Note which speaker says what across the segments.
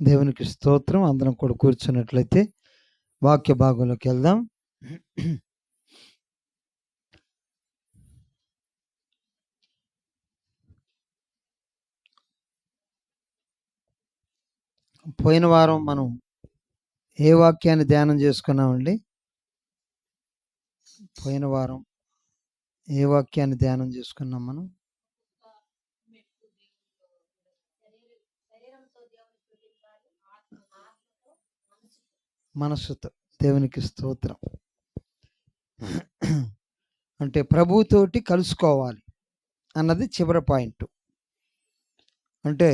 Speaker 1: దేవునికి స్తోత్రం. అందరం కూడా కూర్చున్నట్లయితే వాక్య భాగంలోకి వెళ్దాం. పోయిన వారం మనం ఏ వాక్యాన్ని ధ్యానం చేసుకున్నామండి? పోయిన వారం ఏ వాక్యాన్ని ధ్యానం చేసుకున్నాం మనం? మనస్సుతో. దేవునికి స్తోత్రం. అంటే ప్రభువుతోటి కలుసుకోవాలి అన్నది చివరి పాయింట్. అంటే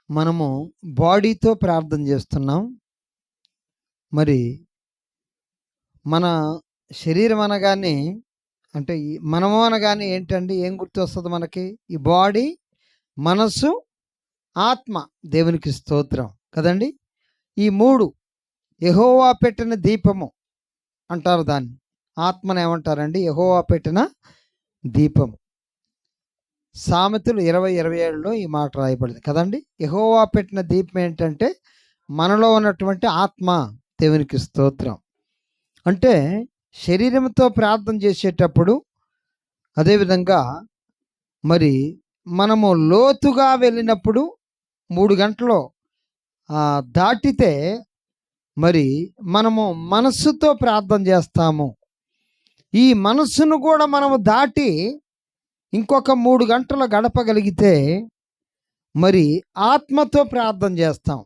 Speaker 1: మనము బాడీతో ప్రార్థన చేస్తున్నాం. మరి మన శరీరం అనగానే, అంటే మనము అనగానే ఏంటండి, ఏం గుర్తొస్తుంది మనకి? ఈ బాడీ, మనస్సు, ఆత్మ. దేవునికి స్తోత్రం కదండి. ఈ మూడు యెహోవా పెట్టిన దీపము అంటారు. దాన్ని ఆత్మను ఏమంటారండి? యెహోవా పెట్టిన దీపం. సామెతలు 20:27లో ఈ మాట రాయబడింది కదండి. యెహోవా పెట్టిన దీపం ఏంటంటే మనలో ఉన్నటువంటి ఆత్మ. దేవునికి స్తోత్రం. అంటే శరీరంతో ప్రార్థన చేసేటప్పుడు, అదేవిధంగా మరి మనము లోతుగా వెళ్ళినప్పుడు 3 గంటలు దాటితే మరి మనము మనస్సుతో ప్రార్థన చేస్తాము. ఈ మనస్సును కూడా మనము దాటి ఇంకొక 3 గంటలు గడపగలిగితే మరి ఆత్మతో ప్రార్థన చేస్తాం.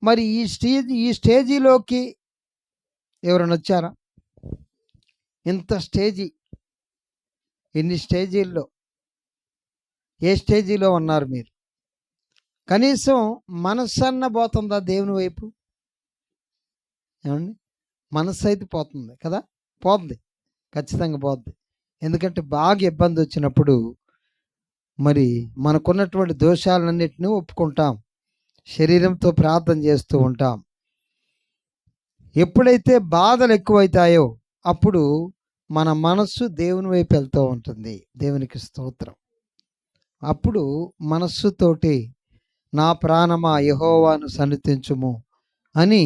Speaker 1: మరి ఈ స్టేజీలోకి ఎవరైనా వచ్చారా? ఇంత స్టేజీ, ఎన్ని స్టేజీల్లో, ఏ స్టేజీలో ఉన్నారు మీరు? కనీసం మనస్సన్న పోతుందా దేవుని వైపు? ఏమండి? మనస్సు అయితే పోతుంది కదా, పోతుంది, ఖచ్చితంగా పోతుంది. ఎందుకంటే బాగా ఇబ్బంది వచ్చినప్పుడు మరి మనకున్నటువంటి దోషాలన్నిటినీ ఒప్పుకుంటాం, శరీరంతో ప్రార్థన చేస్తూ ఉంటాం. ఎప్పుడైతే బాధలు ఎక్కువైతాయో అప్పుడు మన మనస్సు దేవుని వైపు వెళ్తూ ఉంటుంది. దేవునికి స్తోత్రం. అప్పుడు మనస్సుతోటి నా ప్రాణమా యెహోవాను సన్నిధించుము అని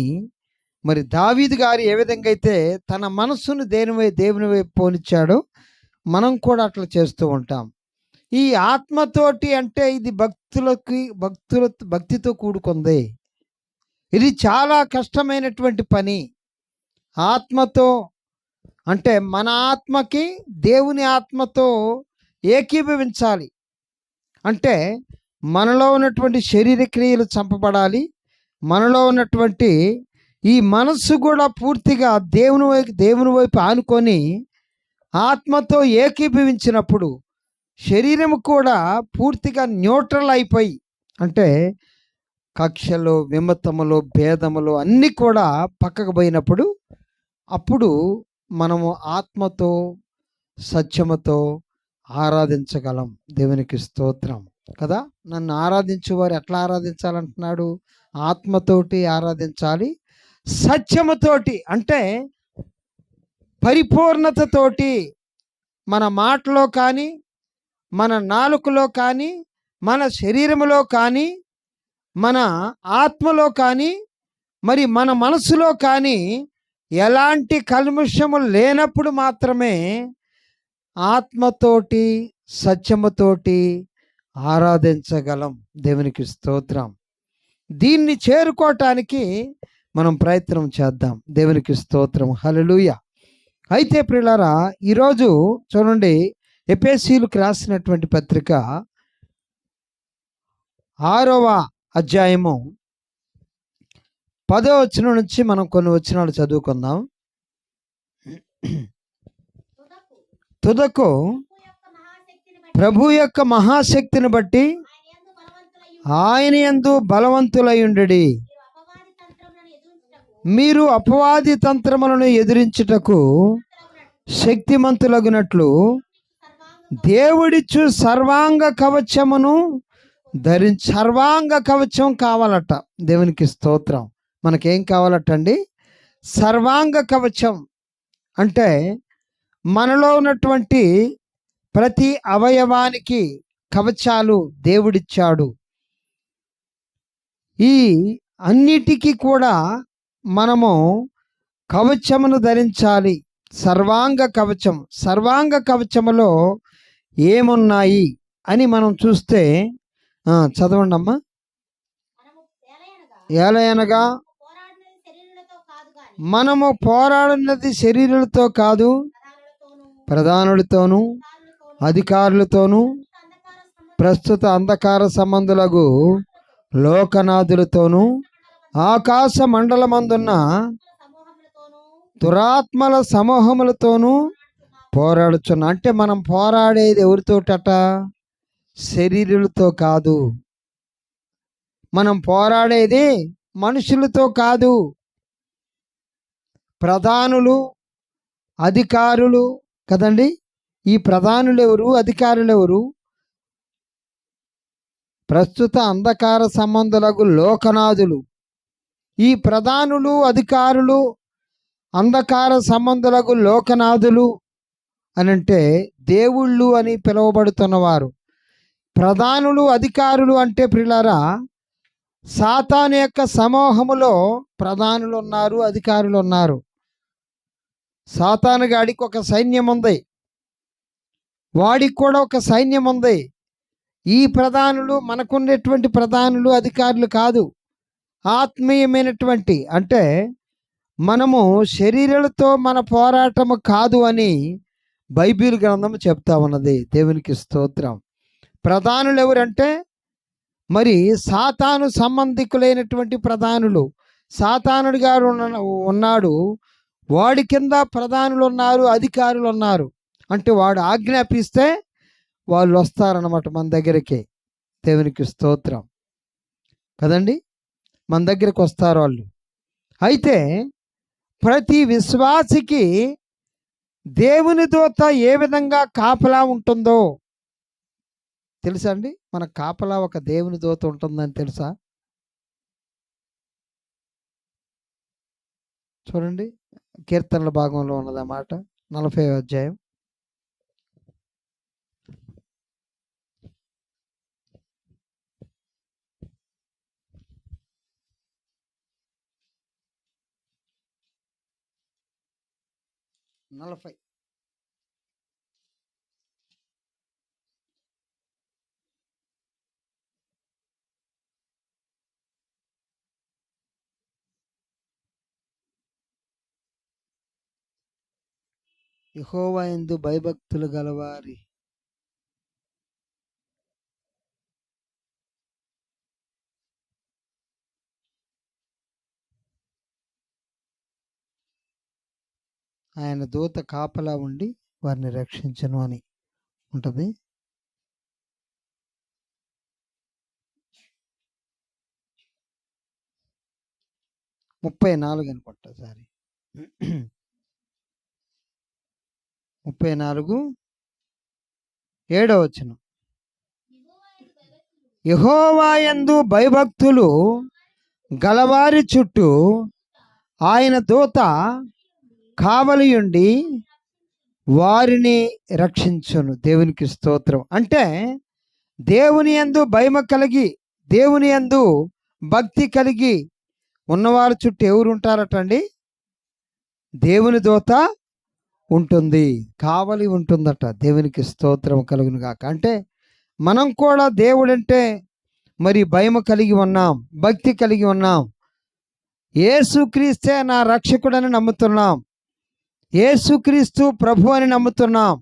Speaker 1: మరి దావీదు గారు ఏ విధంగా అయితే తన మనస్సును దేవుని వైపు పోనిచ్చాడో మనం కూడా అట్లా చేస్తూ ఉంటాం. ఈ ఆత్మతోటి అంటే ఇది భక్తితో కూడుకుంది. ఇది చాలా కష్టమైనటువంటి పని. ఆత్మతో అంటే మన ఆత్మకి దేవుని ఆత్మతో ఏకీభవించాలి. అంటే మనలో ఉన్నటువంటి శరీర క్రియలు చంపబడాలి. మనలో ఉన్నటువంటి ఈ మనస్సు కూడా పూర్తిగా దేవుని వైపు ఆనుకొని ఆత్మతో ఏకీభవించినప్పుడు శరీరం కూడా పూర్తిగా న్యూట్రల్ అయిపోయి, అంటే కక్షలు, విమతములు, భేదములు అన్నీ కూడా పక్కకు పోయినప్పుడు అప్పుడు మనము ఆత్మతో సత్యముతో ఆరాధించగలం. దేవునికి స్తోత్రం కదా. నన్ను ఆరాధించేవారు ఎట్లా ఆరాధించాలంటున్నాడు? ఆత్మతోటి ఆరాధించాలి, సత్యముతోటి, అంటే పరిపూర్ణతతోటి. మన మాటలో కానీ, మన నాలుకలో కానీ, మన శరీరములో కానీ, మన ఆత్మలో కానీ, మరి మన మనసులో కానీ ఎలాంటి కల్మషము లేనప్పుడు మాత్రమే ఆత్మతోటి సత్యముతోటి ఆరాధించగలం. దేవునికి స్తోత్రం. దీన్ని చేరుకోవటానికి మనం ప్రయత్నం చేద్దాం. దేవునికి స్తోత్రం. హల్లెలూయా. అయితే ప్రియులారా, ఈరోజు చూడండి, ఎఫెసీయులకు రాసినటువంటి పత్రిక 6వ అధ్యాయము 10వ వచనం నుంచి మనం కొన్ని వచనాలు చదువుకుందాం. తుదకు ప్రభు యొక్క మహాశక్తిని బట్టి ఆయన యందు బలవంతులయుండుడి. మీరు అపవాది తంత్రములను ఎదిరించుటకు శక్తిమంతులగునట్లు దేవుడిచ్చు సర్వాంగ కవచమును సర్వాంగ కవచం కావాలట. దేవునికి స్తోత్రం. మనకేం కావాలటండి? సర్వాంగ కవచం. అంటే మనలో ఉన్నటువంటి ప్రతి అవయవానికి కవచాలు దేవుడిచ్చాడు. ఈ అన్నిటికీ కూడా మనము కవచమును ధరించాలి. సర్వాంగ కవచం. సర్వాంగ కవచములో ఏమున్నాయి అని మనం చూస్తే చదవండి అమ్మా. ఏలయనగా మనము పోరాడినది శరీరులతో కాదు, ప్రధానులతోనూ అధికారులతోనూ ప్రస్తుత అంధకార సంబంధులకు లోకనాథులతోనూ ఆకాశ మండలమందున్న దురాత్మల సమూహములతోనూ పోరాడుచున్నా. అంటే మనం పోరాడేది ఎవరితోటట? శరీరులతో కాదు. మనం పోరాడేది మనుషులతో కాదు. ప్రధానులు, అధికారులు కదండి. ఈ ప్రధానులు ఎవరు? అధికారులు ఎవరు? ప్రస్తుత అంధకార సంబంధులకు లోకనాథులు. ఈ ప్రధానులు, అధికారులు, అంధకార సంబంధులకు లోకనాథులు అనంటే దేవుళ్ళు అని పిలువబడుతున్నవారు. ప్రధానులు, అధికారులు అంటే ప్రియులారా, సాతాను యొక్క సమూహములో ప్రధానులు ఉన్నారు, అధికారులు ఉన్నారు. సాతాను గాడికి ఒక సైన్యం ఉంది, వాడికి కూడా ఒక సైన్యం ఉంది. ఈ ప్రధానులు మనకున్నటువంటి ప్రధానులు, అధికారులు కాదు. ఆత్మీయమైనటువంటి, అంటే మనము శరీరాలతో మన పోరాటము కాదు అని బైబిల్ గ్రంథం చెప్తా ఉన్నది. దేవునికి స్తోత్రం. ప్రధానులు ఎవరంటే మరి సాతాను సంబంధికులైనటువంటి ప్రధానులు. సాతానుడు గారు ఉన్నాడు, వాడి కింద ప్రధానులు ఉన్నారు, అధికారులు ఉన్నారు. అంటే వాడు ఆజ్ఞాపిస్తే వాళ్ళు వస్తారన్నమాట మన దగ్గరికి. దేవునికి స్తోత్రం కదండి, మన దగ్గరికి వస్తారు వాళ్ళు. అయితే ప్రతి విశ్వాసికి దేవుని దూత ఏ విధంగా కాపలా ఉంటుందో తెలుసా అండి? మన కాపలా ఒక దేవుని దూత ఉంటుందని తెలుసా? చూడండి, కీర్తనల భాగంలో ఉన్నదన్నమాట, 40వ అధ్యాయం. యెహోవా యందు భయభక్తులు గలవారి ఆయన దూత కాపలా ఉండి వారిని రక్షించను అని ఉంటుంది. ముప్పై 34 అనుకుంటా, సారీ 34:7 యెహోవా యందు భయభక్తులు గలవారి చుట్టూ ఆయన దూత కావలియుండి వారిని రక్షించును. దేవునికి స్తోత్రం. అంటే దేవుని యందు భయం కలిగి, దేవుని యందు భక్తి కలిగి ఉన్నవారి చుట్టూ ఎవరు ఉంటారటండి? దేవుని దూత ఉంటుంది, కావలి ఉంటుందట. దేవునికి స్తోత్రం కలుగును గాక. అంటే మనం కూడా దేవుడంటే మరి భయం కలిగి ఉన్నాం, భక్తి కలిగి ఉన్నాం. యేసుక్రీస్తే నా రక్షకుడని నమ్ముతున్నాం, యేసుక్రీస్తు ప్రభు అని నమ్ముతున్నాం,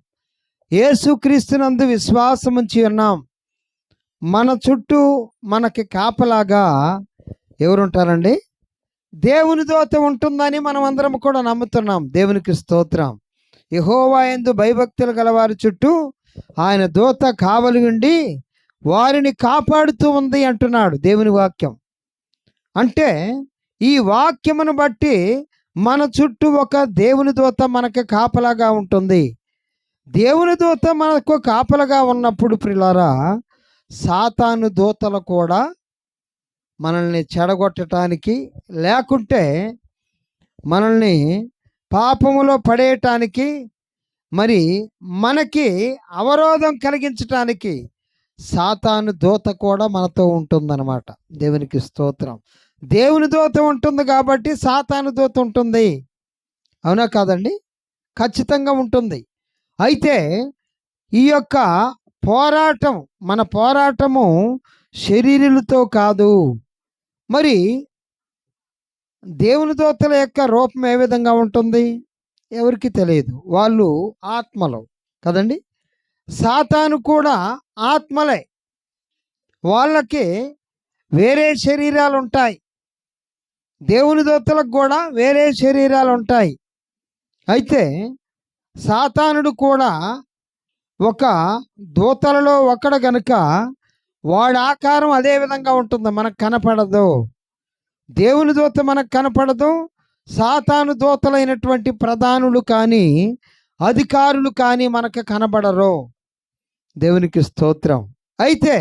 Speaker 1: యేసుక్రీస్తునందు విశ్వాసం ఉంచి ఉన్నాం. మన చుట్టూ మనకి కాపలాగా ఎవరుంటారండి? దేవుని దూత ఉంటుందని మనం అందరం కూడా నమ్ముతున్నాం. దేవునికి స్తోత్రం. యెహోవా యందు భయభక్తులు గలవారి చుట్టూ ఆయన దూత కావలి ఉండి వారిని కాపాడుతూ ఉంది అంటున్నాడు దేవుని వాక్యం. అంటే ఈ వాక్యమును బట్టి మన చుట్టూ ఒక దేవుని దూత మనకు కాపలాగా ఉంటుంది. దేవుని దూత మనకు కాపలాగా ఉన్నప్పుడు ప్రియులారా, సాతాను దూతలు కూడా మనల్ని చెడగొట్టడానికి, లేకుంటే మనల్ని పాపములో పడేయటానికి, మరి మనకి అవరోధం కలిగించటానికి సాతాను దూత కూడా మనతో ఉంటుందన్నమాట. దేవునికి స్తోత్రం. దేవుని దూత ఉంటుంది కాబట్టి సాతాను దూత ఉంటుంది. అవునా కాదండి? ఖచ్చితంగా ఉంటుంది. అయితే ఈ యొక్క పోరాటం, మన పోరాటము శరీరులతో కాదు. మరి దేవుని దూతల యొక్క రూపం ఏ విధంగా ఉంటుంది? ఎవరికి తెలియదు. వాళ్ళు ఆత్మలు కదండి. సాతాను కూడా ఆత్మలే. వాళ్ళకి వేరే శరీరాలు ఉంటాయి. దేవుని దూతలకు కూడా వేరే శరీరాలు ఉంటాయి. అయితే సాతానుడు కూడా ఒక దూతలలో ఒకడు గనుక వాడి ఆకారం అదే విధంగా ఉంటుంది, మనకు కనపడదు. దేవుని దూత మనకు కనపడదు. సాతాను దూతలైనటువంటి ప్రధానులు కానీ అధికారులు కానీ మనకు కనబడరు. దేవునికి స్తోత్రం. అయితే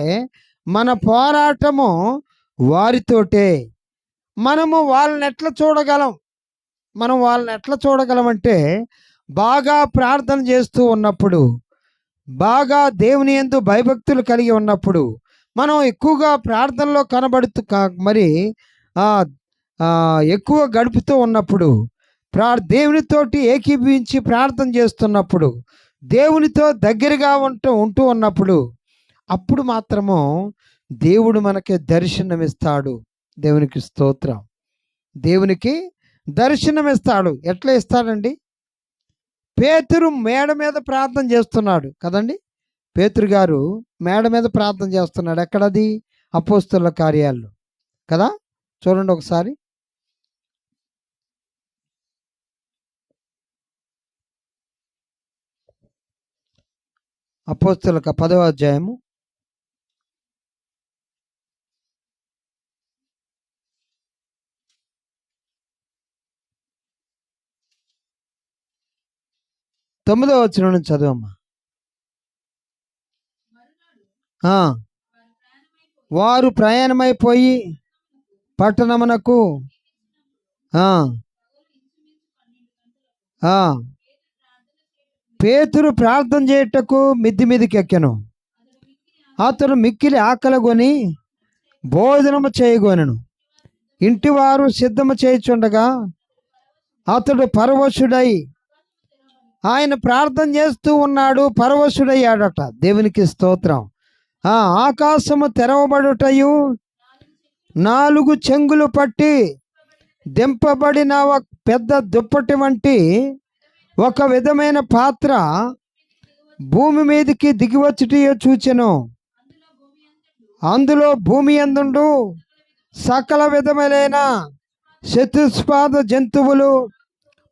Speaker 1: మన పోరాటము వారితోటే. మనము వాళ్ళని ఎట్లా చూడగలం? మనం వాళ్ళని ఎట్లా చూడగలమంటే బాగా ప్రార్థన చేస్తూ ఉన్నప్పుడు, బాగా దేవుని యందు భయభక్తులు కలిగి ఉన్నప్పుడు, మనం ఎక్కువగా ప్రార్థనలో కనబడుతూ మరి ఎక్కువ గడుపుతూ ఉన్నప్పుడు, దేవునితోటి ఏకీభవించి ప్రార్థన చేస్తున్నప్పుడు, దేవునితో దగ్గరగా ఉంటూ ఉన్నప్పుడు, అప్పుడు మాత్రము దేవుడు మనకి దర్శనమిస్తాడు. దేవునికి స్తోత్రం. దేవునికి దర్శనమిస్తాడు. ఎట్లా ఇస్తాడండి? పేతురు మేడ మీద ప్రార్థన చేస్తున్నాడు కదండి. పేతురు గారు మేడ మీద ప్రార్థన చేస్తున్నాడు. ఎక్కడది? అపోస్తలుల కార్యాల్లో కదా. చూడండి ఒకసారి. అపోస్తలుల 10వ అధ్యాయము 9వ వచనం నుంచి చదవమ్మా. వారు ప్రయాణమైపోయి పట్టణమునకు పేతురు ప్రార్థన చేయుటకు మిద్ది మీదకి ఎక్కెను. అతడు మిక్కిలి ఆకలిగొని భోజనము చేయగోనెను. ఇంటి వారు సిద్ధము చేయుచుండగా అతడు పరవశుడై, ఆయన ప్రార్థన చేస్తూ ఉన్నాడు, పరవశుడయ్యాడట. దేవునికి స్తోత్రం. ఆకాశము తెరవబడుటయు 4 చెంగులు పట్టి దింపబడిన ఒక పెద్ద దుప్పటి వంటి ఒక విధమైన పాత్ర భూమి మీదకి దిగివచ్చుటయో చూచెను. అందులో భూమి యందుండు సకల విధములైన చతుష్పాద జంతువులు,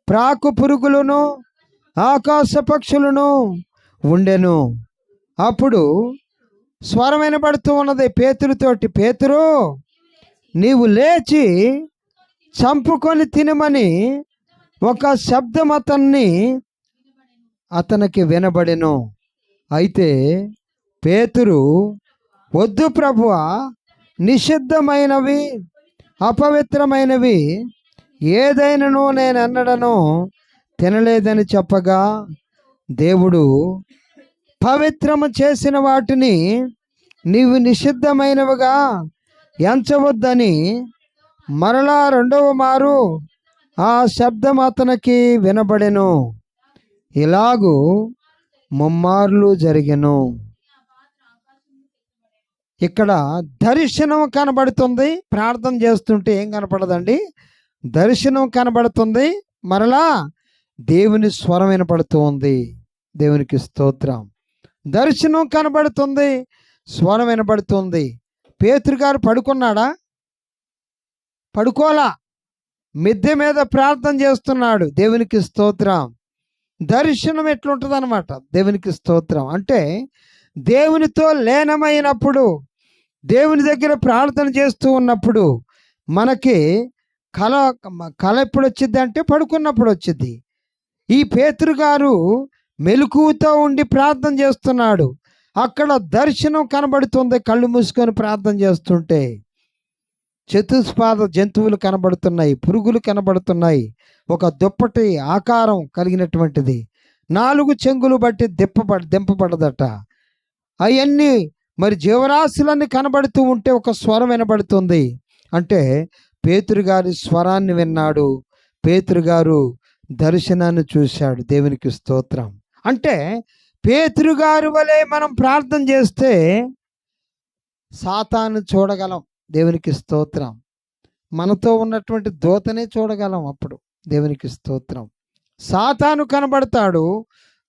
Speaker 1: ప్రాకు పురుగులను, ఆకాశ పక్షులను ఉండెను. అప్పుడు స్వరం వినబడుతూ ఉన్నది పేతురుతోటి, పేతురు నీవు లేచి చంపుకొని తినమని ఒక శబ్దం అతనికి వినబడెను. అయితే పేతురు, వద్దు ప్రభువా, నిషిద్ధమైనవి అపవిత్రమైనవి ఏదైనాను నేను అన్నడను తినలేదని చెప్పగా, దేవుడు పవిత్రము చేసిన వాటిని నీవు నిషిద్ధమైనవిగా ఎంచవద్దని మరలా 2వ మారు ఆ శబ్దం అతనికి వినబడెను. ఇలాగూ ముమ్మార్లు జరిగెను. ఇక్కడ దర్శనం కనబడుతుంది. ప్రార్థన చేస్తుంటే ఏం కనపడదండి? దర్శనం కనబడుతుంది. మరలా దేవుని స్వరం వినపడుతుంది. దేవునికి స్తోత్రం. దర్శనం కనబడుతుంది, స్వరం వినబడుతుంది. పేతురు గారు పడుకున్నాడా? పడుకోలా. మిద్దె మీద ప్రార్థన చేస్తున్నాడు. దేవునికి స్తోత్రం. దర్శనం ఎట్లుంటుంది అనమాట. దేవునికి స్తోత్రం. అంటే దేవునితో లీనమైనప్పుడు, దేవుని దగ్గర ప్రార్థన చేస్తూ ఉన్నప్పుడు మనకి కళ ఎప్పుడు వచ్చింది అంటే పడుకున్నప్పుడు వచ్చింది. ఈ పేతురు గారు మెలకువతో ఉండి ప్రార్థన చేస్తున్నాడు. అక్కడ దర్శనం కనబడుతుంది. కళ్ళు మూసుకొని ప్రార్థన చేస్తుంటే చతుష్పాద జంతువులు కనబడుతున్నాయి, పురుగులు కనబడుతున్నాయి. ఒక దుప్పటి ఆకారం కలిగినటువంటిది 4 చెంగులు బట్టి దింపబడదట. అవన్నీ మరి జీవరాశులన్నీ కనబడుతూ ఉంటే ఒక స్వరం వినబడుతుంది. అంటే పేతురు గారి స్వరాన్ని విన్నాడు. పేతురు గారు దర్శనాన్ని చూశాడు. దేవునికి స్తోత్రం. అంటే పేతురు గారి వలె మనం ప్రార్థన చేస్తే సాతాను చూడగలం. దేవునికి స్తోత్రం. మనతో ఉన్నటువంటి దూతనే చూడగలం. అప్పుడు దేవునికి స్తోత్రం. సాతాను కనబడతాడు,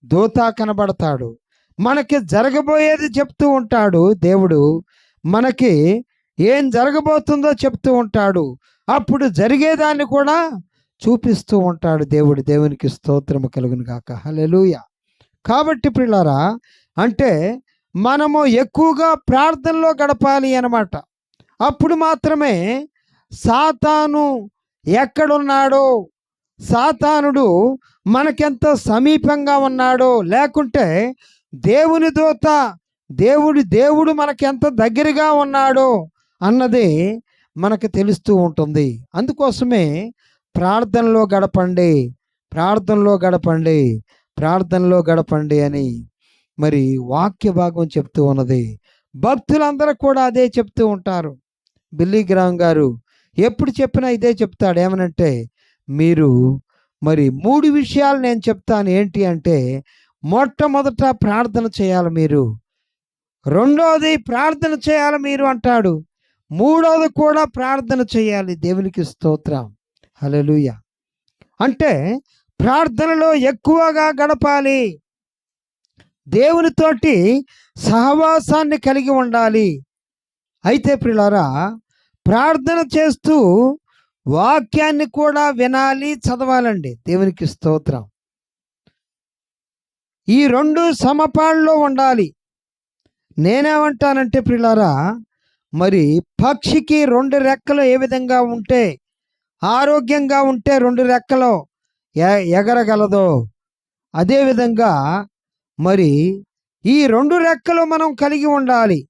Speaker 1: దూత కనబడతాడు. మనకి జరగబోయేది చెప్తూ ఉంటాడు దేవుడు. మనకి ఏం జరగబోతుందో చెప్తూ ఉంటాడు. అప్పుడు జరిగేదాన్ని కూడా చూపిస్తూ ఉంటాడు దేవుడు. దేవునికి స్తోత్రము కలుగును గాక. హల్లెలూయా. కాబట్టి ప్రియులారా, అంటే మనము ఎక్కువగా ప్రార్థనలో గడపాలి అన్నమాట. అప్పుడు మాత్రమే సాతాను ఎక్కడున్నాడో, సాతానుడు మనకెంత సమీపంగా ఉన్నాడో, లేకుంటే దేవుని దూత దేవుడు మనకెంత దగ్గరగా ఉన్నాడో అన్నది మనకు తెలుస్తూ ఉంటుంది. అందుకోసమే ప్రార్థనలో గడపండి, ప్రార్థనలో గడపండి, ప్రార్థనలో గడపండి అని మరి వాక్య భాగం చెప్తూ ఉన్నది. భక్తులందరూ కూడా అదే చెప్తూ ఉంటారు. బిల్లీ గ్రామ్ గారు ఎప్పుడు చెప్పినా ఇదే చెప్తాడు. ఏమనంటే, మీరు మరి 3 విషయాలు నేను చెప్తాను. ఏంటి అంటే, మొట్టమొదట ప్రార్థన చేయాలి మీరు, రెండోది ప్రార్థన చేయాలి మీరు అంటాడు, మూడోది కూడా ప్రార్థన చేయాలి. దేవునికి స్తోత్రం. హల్లెలూయా. అంటే ప్రార్థనలో ఎక్కువగా గడపాలి, దేవునితోటి సహవాసాన్ని కలిగి ఉండాలి. అయితే ప్రియులారా, ప్రార్థన చేస్తూ వాక్యాన్ని కూడా వినాలి, చదవాలండి. దేవునికి స్తోత్రం. ఈ 2 సమపాళ్ళలో ఉండాలి. నేనేమంటానంటే ప్రియులారా, మరి పక్షికి 2 రెక్కలు ఏ విధంగా ఉంటే, ఆరోగ్యంగా ఉంటే 2 రెక్కలు ఎగరగలదో, అదేవిధంగా మరి ఈ 2 రెక్కలు మనం కలిగి ఉండాలి.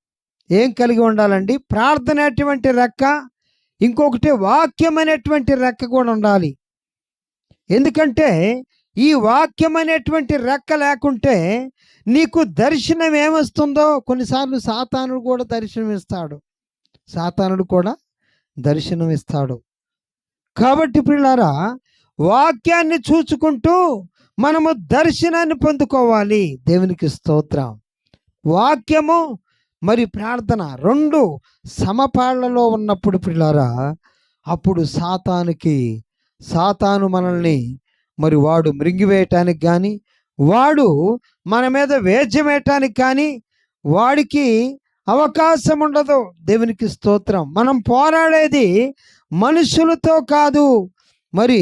Speaker 1: ఏం కలిగి ఉండాలండి? ప్రార్థన అనేటువంటి రెక్క, ఇంకొకటి వాక్యం అనేటువంటి రెక్క కూడా ఉండాలి. ఎందుకంటే ఈ వాక్యం అనేటువంటి రెక్క లేకుంటే నీకు దర్శనం ఏమొస్తుందో, కొన్నిసార్లు సాతానుడు కూడా దర్శనం ఇస్తాడు. సాతానుడు కూడా దర్శనం ఇస్తాడు. కాబట్టి ప్రియులారా, వాక్యాన్ని చూచుకుంటూ మనము దర్శనాన్ని పొందుకోవాలి. దేవునికి స్తోత్రం. వాక్యము మరి ప్రార్థన 2 సమపాళ్లలో ఉన్నప్పుడు ప్రియులారా, అప్పుడు సాతాను మనల్ని మరి వాడు మృంగివేయటానికి కానీ, వాడు మన మీద వేద్యమేయటానికి కానీ వాడికి అవకాశం ఉండదు. దేవునికి స్తోత్రం. మనం పోరాడేది మనుషులతో కాదు, మరి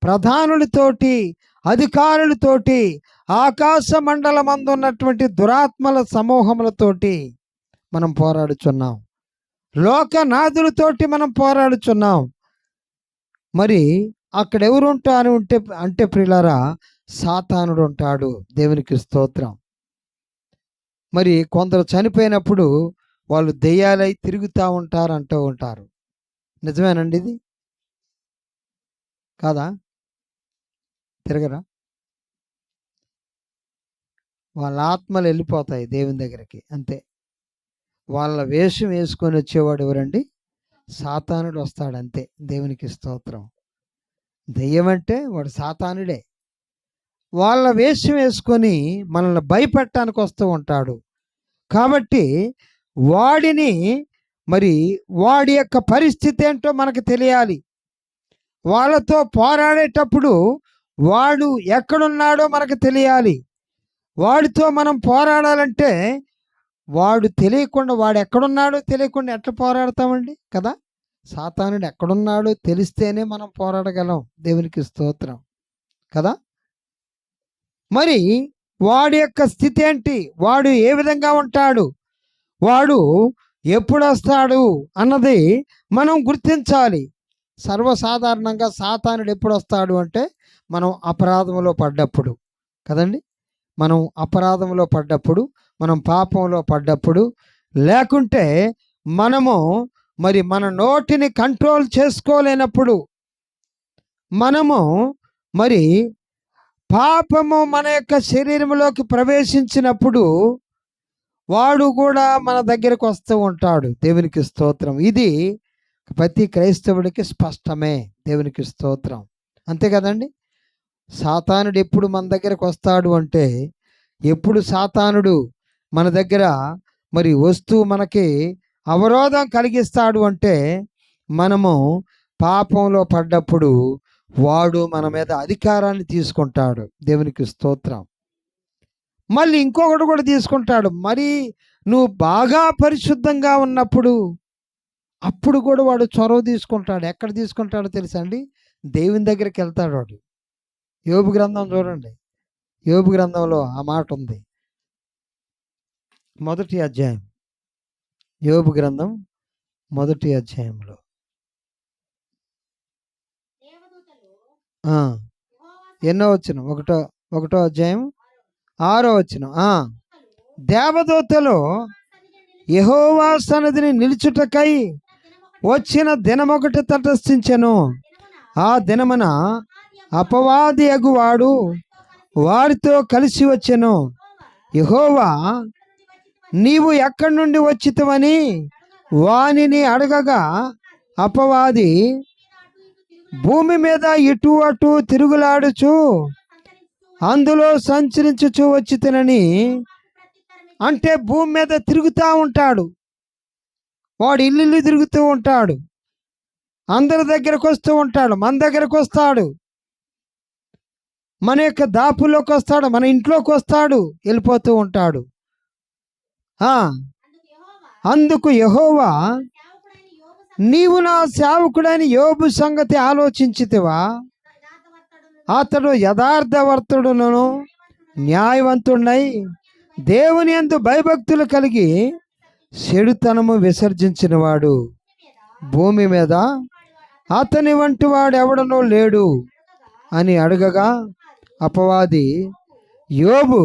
Speaker 1: ప్రధానులతోటి, అధికారులతోటి, ఆకాశ మండలమందు ఉన్నటువంటి దురాత్మల సమూహములతోటి మనం పోరాడుచున్నాం. లోకనాథులతోటి మనం పోరాడుచున్నాం. మరి అక్కడ ఎవరు ఉంటారు అంటే ప్రియులారా, సాతానుడు ఉంటాడు. దేవునికి స్తోత్రం. మరి కొందరు చనిపోయినప్పుడు వాళ్ళు దెయ్యాలై తిరుగుతూ ఉంటారు అంటూ ఉంటారు. నిజమేనండి ఇది? కాదా? తిరగరా? వాళ్ళ ఆత్మలు వెళ్ళిపోతాయి దేవుని దగ్గరికి, అంతే. వాళ్ళ వేషం వేసుకొని వచ్చేవాడు ఎవరండి? సాతానుడు వస్తాడు, అంతే. దేవునికి స్తోత్రం. దెయ్యం అంటే వాడు సాతానుడే. వాళ్ళ వేషం వేసుకొని మనల్ని భయపెట్టడానికి వస్తూ ఉంటాడు. కాబట్టి వాడిని మరి వాడి యొక్క పరిస్థితి ఏంటో మనకు తెలియాలి. వాళ్ళతో పోరాడేటప్పుడు వాడు ఎక్కడున్నాడో మనకు తెలియాలి. వాడితో మనం పోరాడాలంటే వాడు తెలియకుండా, వాడు ఎక్కడున్నాడో తెలియకుండా ఎట్లా పోరాడతామండి కదా? సాతానుడు ఎక్కడున్నాడో తెలిస్తేనే మనం పోరాడగలం. దేవునికి స్తోత్రం కదా. మరి వాడి యొక్క స్థితి ఏంటి, వాడు ఏ విధంగా ఉంటాడు, వాడు ఎప్పుడు వస్తాడు అన్నది మనం గుర్తించాలి. సర్వసాధారణంగా సాతానుడు ఎప్పుడు వస్తాడు అంటే మనం అపరాధంలో పడ్డప్పుడు కదండి. మనం అపరాధంలో పడ్డప్పుడు, మనం పాపంలో పడ్డప్పుడు, లేకుంటే మనము మరి మన నోటిని కంట్రోల్ చేసుకోలేనప్పుడు, మనము మరి పాపము మన యొక్క శరీరంలోకి ప్రవేశించినప్పుడు వాడు కూడా మన దగ్గరకు వస్తూ ఉంటాడు. దేవునికి స్తోత్రం. ఇది ప్రతి క్రైస్తవుడికి స్పష్టమే. దేవునికి స్తోత్రం. అంతే కదండి. సాతానుడు ఎప్పుడు మన దగ్గరకు వస్తాడు అంటే, ఎప్పుడు సాతానుడు మన దగ్గర మరి వస్తూ మనకి అవరోధం కలిగిస్తాడు అంటే, మనము పాపంలో పడ్డప్పుడు వాడు మన మీద అధికారాన్ని తీసుకుంటాడు. దేవునికి స్తోత్రం. మళ్ళీ ఇంకొకటి కూడా తీసుకుంటాడు. మరి నువ్వు బాగా పరిశుద్ధంగా ఉన్నప్పుడు అప్పుడు కూడా వాడు చొరవ తీసుకుంటాడు. ఎక్కడ తీసుకుంటాడో తెలుసా అండి? దేవుని దగ్గరికి వెళ్తాడు వాడు. యోబు గ్రంథం చూడండి. యోబు గ్రంథంలో ఆ మాట ఉంది. 1వ అధ్యాయం. యోబు గ్రంథం 1వ అధ్యాయంలో ఎన్నో వచనం? 1వ అధ్యాయం 6వ వచనం. దేవదూతలు యెహోవా సన్నిధిని నిలుచుటకై వచ్చిన దినమొకటి తటస్థించెను. ఆ దినమున అపవాది అగువాడు వారితో కలిసి వచ్చెను. యెహోవా నీవు ఎక్కడి నుండి వచ్చితివని వానిని అడగగా, అపవాది భూమి మీద ఇటు అటు తిరుగులాడుచు అందులో సంచరించుచు వచ్చితినని. అంటే భూమి మీద తిరుగుతూ ఉంటాడు వాడు. ఇల్లు తిరుగుతూ ఉంటాడు. అందరి దగ్గరకు వస్తూ ఉంటాడు. మన దగ్గరకు వస్తాడు. మన యొక్క దాపుల్లోకి వస్తాడు. మన ఇంట్లోకి వస్తాడు. వెళ్ళిపోతూ ఉంటాడు. అందుకు యెహోవా నీవు నా సేవకుడైన యోబు సంగతి ఆలోచించితివా? అతడు యథార్థవర్తుడును న్యాయవంతుడై దేవుని యందు భయభక్తులు కలిగి చెడుతనము విసర్జించినవాడు. భూమి మీద అతని వంటి వాడు ఎవడనో లేడు అని అడగగా, అపవాది యోబు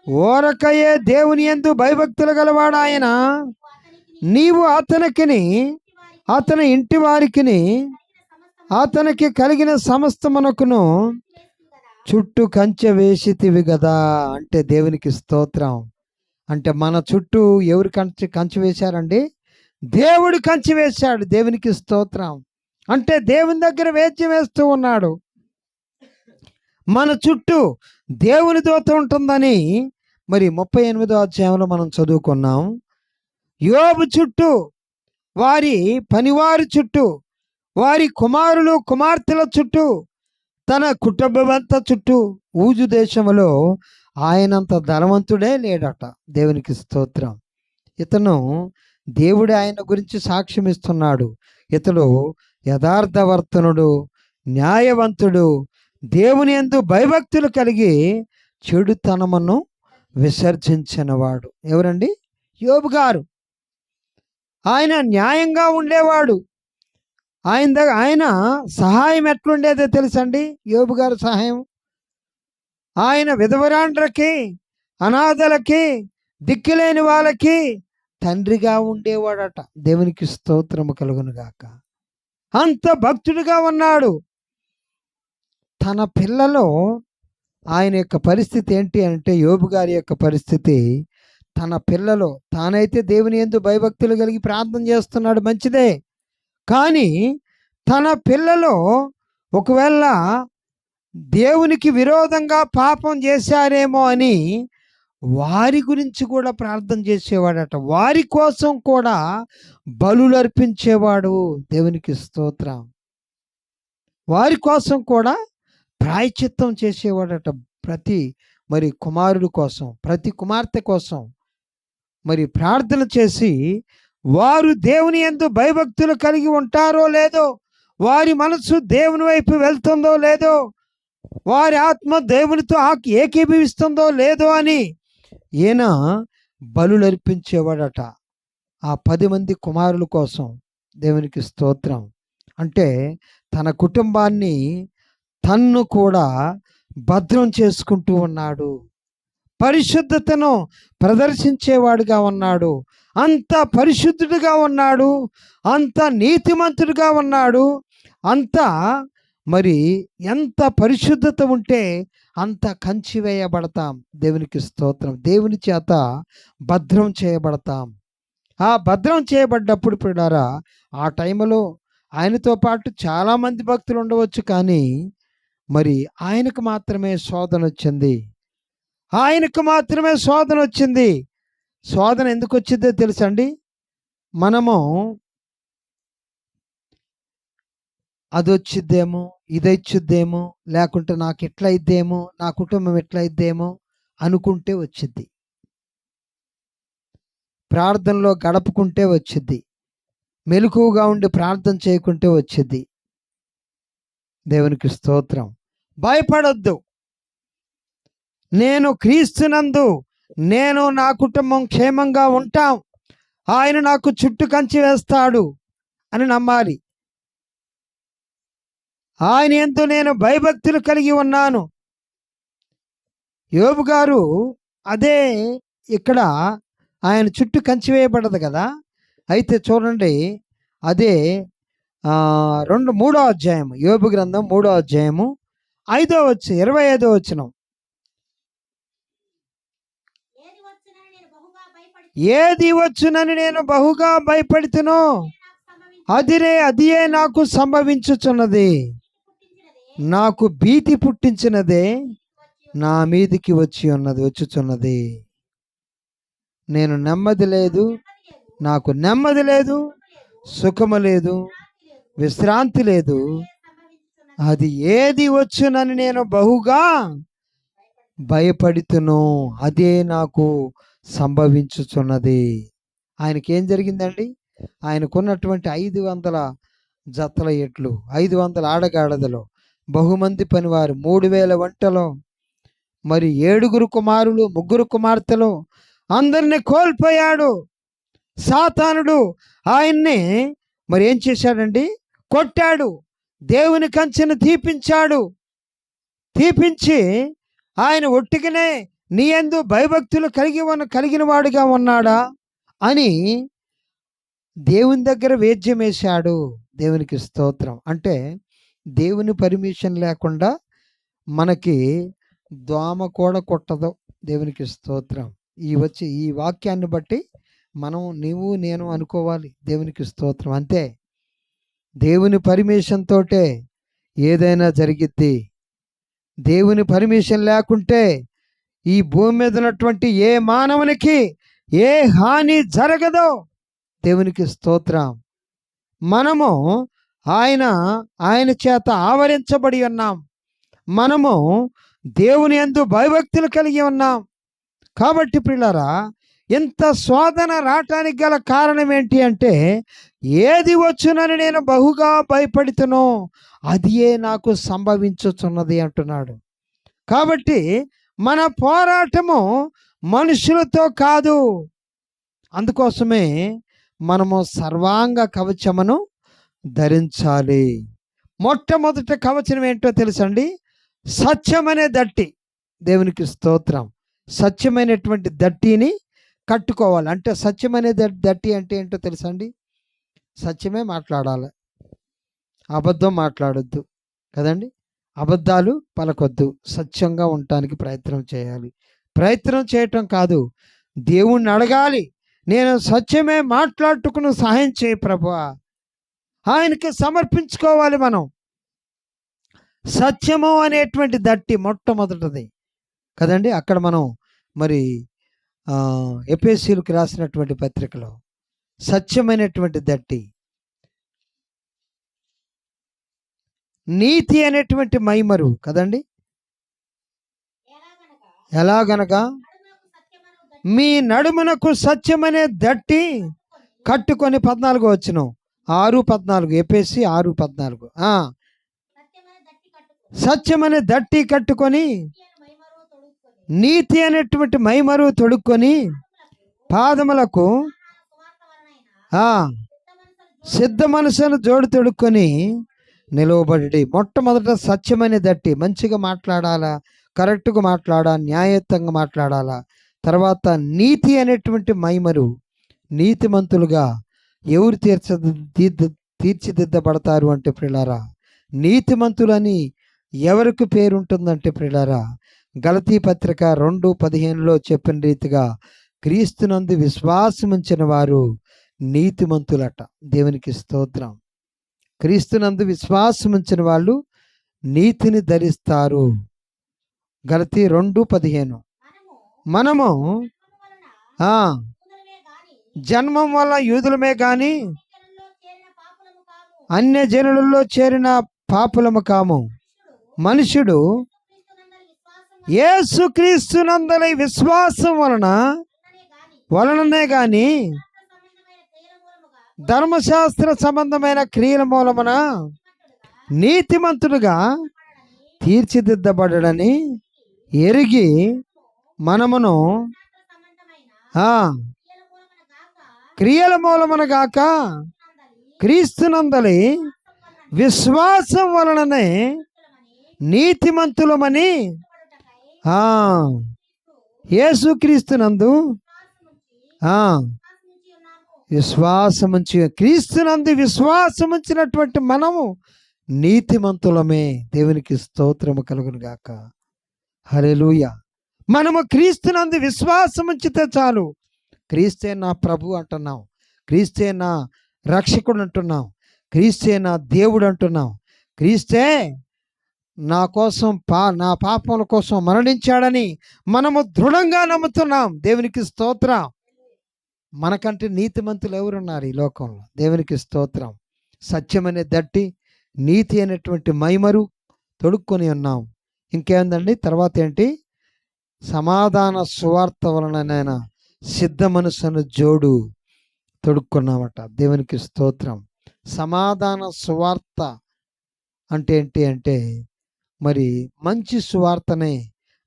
Speaker 1: ఓరకయే దేవుని యందు భయభక్తులు గలవాడాయన. నీవు అతనికిని అతని ఇంటి వారికిని అతనికి కలిగిన సమస్తమునకును చుట్టూ కంచె వేసితివి కదా. అంటే దేవునికి స్తోత్రం. అంటే మన చుట్టూ ఎవరు కంచె వేశారండి? దేవుడు కంచె వేశాడు. దేవునికి స్తోత్రం. అంటే దేవుని దగ్గర వేచి వేస్తూ ఉన్నాడు. మన చుట్టూ దేవుని దూత ఉంటుందని మరి 38వ అధ్యాయంలో మనం చదువుకున్నాం. యోబు చుట్టూ, వారి పనివారి చుట్టూ, వారి కుమారులు కుమార్తెల చుట్టూ, తన కుటుంబమంతా చుట్టూ, ఊజు దేశంలో ఆయనంత ధనవంతుడే లేడట. దేవునికి స్తోత్రం. ఇతను దేవుడు ఆయన గురించి సాక్ష్యం ఇస్తున్నాడు. ఇతడు యథార్థవర్తనుడు, న్యాయవంతుడు, దేవుని యందు భయభక్తులు కలిగి చెడుతనమును విసర్జించినవాడు. ఎవరండి? యోబు గారు. ఆయన న్యాయంగా ఉండేవాడు. ఆయన సహాయం ఎట్లుండేదో తెలుసండి? యోబు గారు సహాయం, ఆయన విధవరాండ్రకి, అనాథలకి, దిక్కులేని వాళ్ళకి తండ్రిగా ఉండేవాడట. దేవునికి స్తోత్రము కలుగును గాక. అంత భక్తుడిగా ఉన్నాడు. తన పిల్లలో ఆయన యొక్క పరిస్థితి ఏంటి అంటే, యోబు గారి యొక్క పరిస్థితి, తన పిల్లలో తానైతే దేవుని యందు భయభక్తులు కలిగి ప్రార్థన చేస్తున్నాడు, మంచిదే. కానీ తన పిల్లలో ఒకవేళ దేవునికి విరోధంగా పాపం చేశారేమో అని వారి గురించి కూడా ప్రార్థన చేసేవాడట. వారి కోసం కూడా బలులు అర్పించేవాడు. దేవునికి స్తోత్రం. వారి కోసం కూడా ప్రాయశ్చిత్తం చేసేవాడట. ప్రతి మరి కుమారుడు కోసం, ప్రతి కుమార్తె కోసం మరి ప్రార్థన చేసి, వారు దేవుని యందు భయభక్తులు కలిగి ఉంటారో లేదో, వారి మనసు దేవుని వైపు వెళ్తుందో లేదో, వారి ఆత్మ దేవునితో ఏకీభవిస్తుందో లేదో అని ఈయన బలులు అర్పించేవాడట ఆ 10 మంది కుమారుల కోసం. దేవునికి స్తోత్రం. అంటే తన కుటుంబాన్ని తన్ను కూడా భద్రం చేసుకుంటూ ఉన్నాడు. పరిశుద్ధతను ప్రదర్శించేవాడుగా ఉన్నాడు. అంత పరిశుద్ధుడిగా ఉన్నాడు. అంత నీతిమంతుడిగా ఉన్నాడు. అంత మరి ఎంత పరిశుద్ధత ఉంటే అంత కంచి వేయబడతాం. దేవునికి స్తోత్రం. దేవుని చేత భద్రం చేయబడతాం. ఆ భద్రం చేయబడ్డప్పుడు ప్రియులారా, ఆ టైంలో ఆయనతో పాటు చాలామంది భక్తులు ఉండవచ్చు, కానీ మరి ఆయనకు మాత్రమే శోధన వచ్చింది. ఆయనకు మాత్రమే శోధన వచ్చింది. శోధన ఎందుకు వచ్చిందో తెలుసండి? మనము అది వచ్చిద్దేమో, ఇది వచ్చిద్దేమో, లేకుంటే నాకు ఎట్లా అయిద్దేమో, నా కుటుంబం ఎట్లా అయిద్దేమో అనుకుంటే వచ్చిద్ది. ప్రార్థనలో గడపకుంటే వచ్చిద్ది. మెలకువగా ఉండి ప్రార్థన చేయకుంటే వచ్చిద్ది. దేవునికి స్తోత్రం. భయపడొద్దు. నేను క్రీస్తునందు నేను నా కుటుంబం క్షేమంగా ఉంటాం, ఆయన నాకు చుట్టూ కంచి వేస్తాడు అని నమ్మాలి. ఆయన యందు నేను భయభక్తులు కలిగి ఉన్నాను. యోబు గారు అదే ఇక్కడ ఆయన చుట్టూ కంచి వేయబడ్డది కదా. అయితే చూడండి, అదే 3వ అధ్యాయం, యోబు గ్రంథం 3వ అధ్యాయము 25వ వచనం. ఏది వచ్చునని నేను బహుగా భయపడుతునో అదియే నాకు సంభవించుచున్నది. నాకు భీతి పుట్టించినదే నా మీదికి వచ్చుచున్నది. నేను నెమ్మది లేదు, నాకు నెమ్మది లేదు, సుఖము లేదు, విశ్రాంతి లేదు. అది ఏది వచ్చునని నేను బహుగా భయపడుతును, అదే నాకు సంభవించుచున్నది. ఆయనకేం జరిగిందండి? ఆయనకున్నటువంటి 500 జతల ఎట్లు, 500 ఆడగాడదలు, బహుమంది పనివారు, 3000 వంటలు, మరి 7 కుమారులు, 3 కుమార్తెలు, అందరినీ కోల్పోయాడు. సాతానుడు ఆయన్ని మరి ఏం చేశాడండి? కొట్టాడు. దేవుని కంచెను తీపించి ఆయన ఒట్టిగానే నీ యందు భయభక్తులు కలిగిన వాడుగా ఉన్నాడా అని దేవుని దగ్గర వేద్యం వేశాడు. దేవునికి స్తోత్రం. అంటే దేవుని పర్మిషన్ లేకుండా మనకి దోమ కూడా కొట్టదు. దేవునికి స్తోత్రం. ఈ వాక్యాన్ని బట్టి మనం నీవు నేను అనుకోవాలి. దేవునికి స్తోత్రం. అంతే, దేవుని పర్మిషన్ తోటే ఏదైనా జరిగిద్ది. దేవుని పర్మిషన్ లేకుంటే ఈ భూమి మీద ఉన్నటువంటి ఏ మానవునికి ఏ హాని జరగదో. దేవునికి స్తోత్రం. మనము ఆయన చేత ఆవరించబడి ఉన్నాం. మనము దేవుని యందు భయభక్తులు కలిగి ఉన్నాం. కాబట్టి ప్రియులారా, ఇంత శోధన రావటానికి గల కారణం ఏంటి అంటే, ఏది వచ్చునని నేను బహుగా భయపడుతునో అదియే నాకు సంభవించుచున్నది అంటున్నాడు. కాబట్టి మన పోరాటము మనుషులతో కాదు. అందుకోసమే మనము సర్వాంగ కవచమును ధరించాలి. మొట్టమొదటి కవచం ఏంటో తెలుసండి? సత్యమనే దట్టి. దేవునికి స్తోత్రం. సత్యమైనటువంటి దట్టిని కట్టుకోవాలి. అంటే సత్యమనే దట్టి అంటే ఏంటో తెలుసండి? సత్యమే మాట్లాడాలి, అబద్ధం మాట్లాడొద్దు కదండి. అబద్ధాలు పలకొద్దు, సత్యంగా ఉండటానికి ప్రయత్నం చేయాలి. ప్రయత్నం చేయటం కాదు, దేవుణ్ణి అడగాలి, నేను సత్యమే మాట్లాడుటకును సహాయం చేయి ప్రభువా, ఆయనకి సమర్పించుకోవాలి. మనం సత్యము అనేటువంటి దట్టి మొట్టమొదటిది కదండి. అక్కడ మనం మరి ఎఫెసీయులకు రాసినటువంటి పత్రికలో సత్యమైనటువంటి దట్టి, నీతి అనేటువంటి మైమరు కదండి. ఎలాగనగా మీ నడుమునకు సత్యమనే దట్టి కట్టుకొని 14వ వచనం, 6:14, ఎఫెసీ 6:14. సత్యమనే దట్టి కట్టుకొని నీతి అనేటువంటి మైమరు తొడుక్కొని పాదములకు సిద్ధ మనసును జోడు తొడుక్కొని నిలవబడి. మొట్టమొదట సత్యమనే దట్టి, మంచిగా మాట్లాడాలా, కరెక్ట్గా మాట్లాడాలా, న్యాయయుతంగా మాట్లాడాలా. తర్వాత నీతి అనేటువంటి మైమరు, నీతిమంతులుగా ఎవరు తీర్చిదిద్దబడతారు అంటే ప్రియులారా, నీతిమంతులని ఎవరికి పేరు ఉంటుందంటే ప్రియులారా, గలతీ పత్రిక 2:15లో చెప్పిన రీతిగా క్రీస్తునందు విశ్వాసముంచిన వారు నీతిమంతులట. దేవునికి స్తోత్రం. క్రీస్తునందు విశ్వాసముంచిన వాళ్ళు నీతిని ధరిస్తారు. గలతీ 2:15. మనము జన్మం వల్ల యూదులమే గాని అన్య జనులలో చేరిన పాపులము కాము. మనుషుడు యేసుక్రీస్తునందలి విశ్వాసం వలననే గాని ధర్మశాస్త్ర సంబంధమైన క్రియల మూలమున నీతిమంతుడుగా తీర్చిదిద్దబడని ఎరిగి మనమును క్రియల మూలమున గాక క్రీస్తునందలి విశ్వాసం వలననే నీతిమంతులమని యేసుక్రీస్తునందు విశ్వాసముంచి క్రీస్తునందు విశ్వాసముంచినటువంటి మనము నీతిమంతులమే. దేవునికి స్తోత్రము కలుగును గాక. హల్లెలూయా. మనము క్రీస్తునందు విశ్వాసముంచితే చాలు. క్రీస్తే నా ప్రభు అంటున్నాం, క్రీస్తే నా రక్షకుడు అంటున్నాం, క్రీస్తే నా దేవుడు అంటున్నాం, క్రీస్తే నా కోసం నా పాపముల కోసం మరణించాడని మనము దృఢంగా నమ్ముతున్నాం. దేవునికి స్తోత్రం. మనకంటే నీతిమంతులు ఎవరున్నారు ఈ లోకంలో? దేవునికి స్తోత్రం. సత్యమనే దట్టి నీతి అనేటువంటి మైమరు తొడుక్కొని ఉన్నాం. ఇంకేందండి తర్వాత ఏంటి? సమాధాన సువార్త వలననైనా సిద్ధ మనసును జోడు తొడుక్కున్నామట. దేవునికి స్తోత్రం. సమాధాన సువార్త అంటే ఏంటి అంటే మరి మంచి సువార్తనే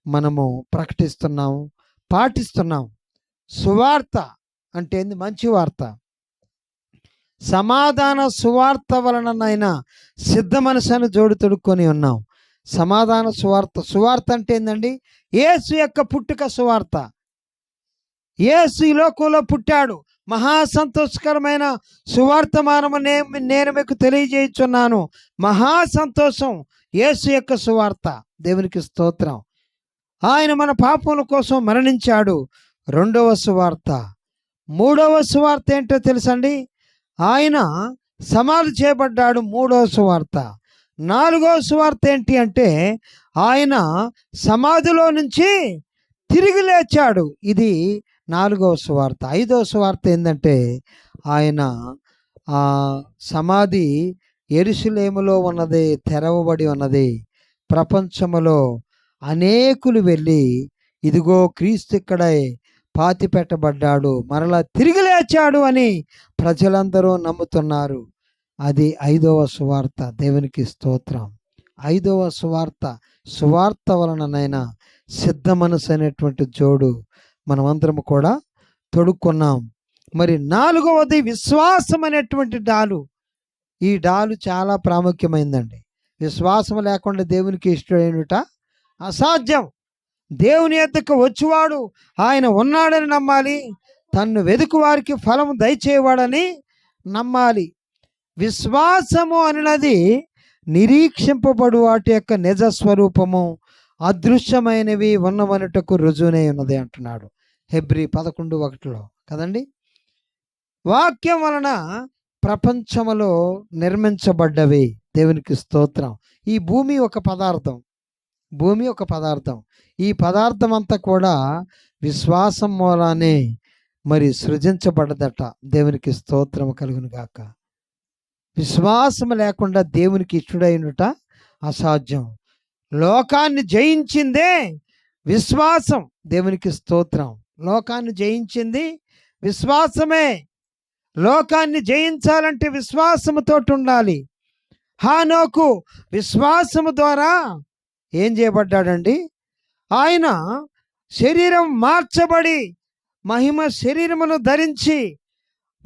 Speaker 1: మనము ప్రకటిస్తున్నాము, పాటిస్తున్నాం. సువార్త అంటే ఏంది? మంచి వార్త. సమాధాన సువార్త వలననైనా సిద్ధ మనసును జోడు తొడుక్కొని ఉన్నాం. సమాధాన సువార్త. సువార్త అంటే ఏందండి? యేసు యొక్క పుట్టుక సువార్త. యేసు ఈ లోకంలో పుట్టాడు. మహా సంతోషకరమైన సువార్తమానము నేను మీకు తెలియజేయుచున్నాను. మహా సంతోషం యేసు యొక్క సువార్త. దేవునికి స్తోత్రం. ఆయన మన పాపముల కోసం మరణించాడు. రెండవ సువార్త. మూడవ సువార్త ఏంటో తెలుసండి? ఆయన సమాధి చేయబడ్డాడు. మూడవ సువార్త. నాలుగవ సువార్త ఏంటి అంటే ఆయన సమాధిలో నుంచి తిరిగి లేచాడు. ఇది నాలుగవ సువార్త. ఐదవ సువార్త ఏంటంటే ఆయన సమాధి యెరూషలేములో ఉన్నది, తెరవబడి ఉన్నది. ప్రపంచములో అనేకులు వెళ్ళి ఇదిగో క్రీస్తు ఇక్కడే పాతి పెట్టబడ్డాడు, మరలా తిరిగి లేచాడు అని ప్రజలందరూ నమ్ముతున్నారు. అది ఐదవ సువార్త. దేవునికి స్తోత్రం. ఐదవ సువార్త. సువార్త వలననైనా సిద్ధ మనసు అనేటువంటి జోడు మనమందరం కూడా తొడుక్కున్నాం. మరి నాలుగవది విశ్వాసం అనేటువంటి డాలు. ఈ డాలు చాలా ప్రాముఖ్యమైందండి. విశ్వాసం లేకుండా దేవునికి ఇష్టమైనట అసాధ్యం. దేవుని యొద్దకు వచ్చువాడు ఆయన ఉన్నాడని నమ్మాలి. తన్ను వెదుకు వారికి ఫలము దయచేవాడని నమ్మాలి. విశ్వాసము అన్నది నిరీక్షింపబడు వాటి యొక్క నిజ స్వరూపము, అదృశ్యమైనవి ఉన్నవనుటకు రుజువునై ఉన్నది అంటున్నాడు హెబ్రీ 11:1 కదండి. వాక్యం వలన ప్రపంచములో నిర్మించబడ్డవి. దేవునికి స్తోత్రం. ఈ భూమి ఒక పదార్థం. భూమి ఒక పదార్థం. ఈ పదార్థం అంతా కూడా విశ్వాసం మూలానే మరి సృజించబడ్డదట. దేవునికి స్తోత్రం కలుగును గాక. విశ్వాసం లేకుండా దేవునికి ఇష్టడైనట అసాధ్యం. లోకాన్ని జయించిందే విశ్వాసం. దేవునికి స్తోత్రం. లోకాన్ని జయించింది విశ్వాసమే. లోకాన్ని జయించాలంటే విశ్వాసముతో ఉండాలి. హానోకు విశ్వాసము ద్వారా ఏం చేయబడ్డాడండి? ఆయన శరీరం మార్చబడి మహిమ శరీరమును ధరించి